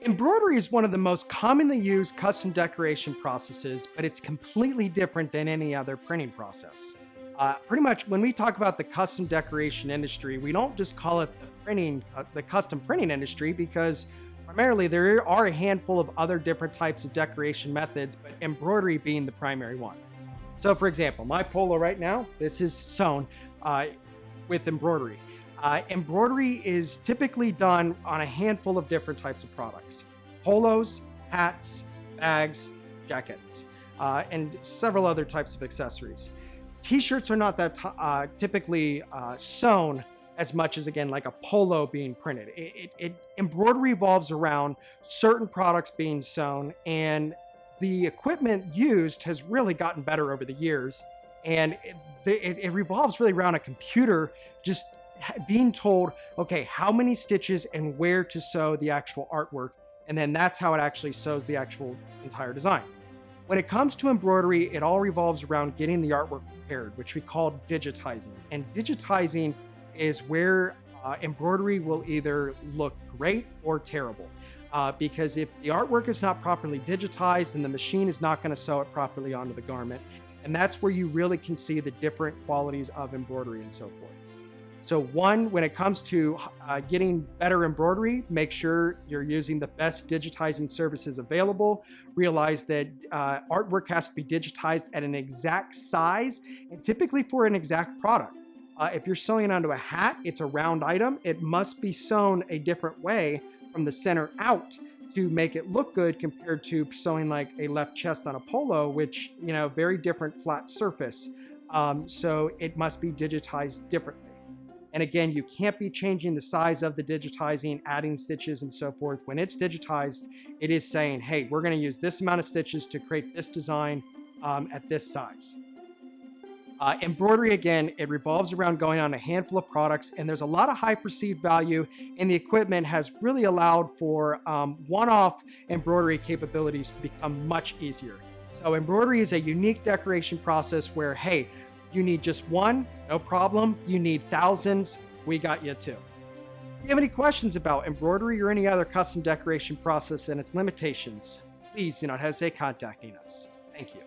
Embroidery is one of the most commonly used custom decoration processes, but it's completely different than any other printing process. Pretty much, when we talk about the custom decoration industry, we don't just call it the custom printing industry, because primarily there are a handful of other different types of decoration methods, but embroidery being the primary one. So, for example, my polo right now, this is sewn with embroidery. Embroidery is typically done on a handful of different types of products: polos, hats, bags, jackets, and several other types of accessories. T-shirts are not that typically sewn as much as, again, like a polo being printed. Embroidery revolves around certain products being sewn, and the equipment used has really gotten better over the years. And it revolves really around a computer just being told, okay, how many stitches and where to sew the actual artwork. And then that's how it actually sews the actual entire design. When it comes to embroidery, it all revolves around getting the artwork prepared, which we call digitizing. And digitizing is where embroidery will either look great or terrible. Because if the artwork is not properly digitized, then the machine is not going to sew it properly onto the garment. And that's where you really can see the different qualities of embroidery and so forth. So one, when it comes to getting better embroidery, make sure you're using the best digitizing services available. Realize that artwork has to be digitized at an exact size, and typically for an exact product. If you're sewing onto a hat, it's a round item. It must be sewn a different way from the center out to make it look good, compared to sewing like a left chest on a polo, which, very different flat surface. So it must be digitized differently. And again, you can't be changing the size of the digitizing, adding stitches and so forth. When it's digitized, it is saying, hey, we're going to use this amount of stitches to create this design at this size. Embroidery, again, it revolves around going on a handful of products, and there's a lot of high perceived value, and the equipment has really allowed for one-off embroidery capabilities to become much easier. So embroidery is a unique decoration process where, hey, you need just one, no problem. You need thousands, we got you too. If you have any questions about embroidery or any other custom decoration process and its limitations, please do not hesitate contacting us. Thank you.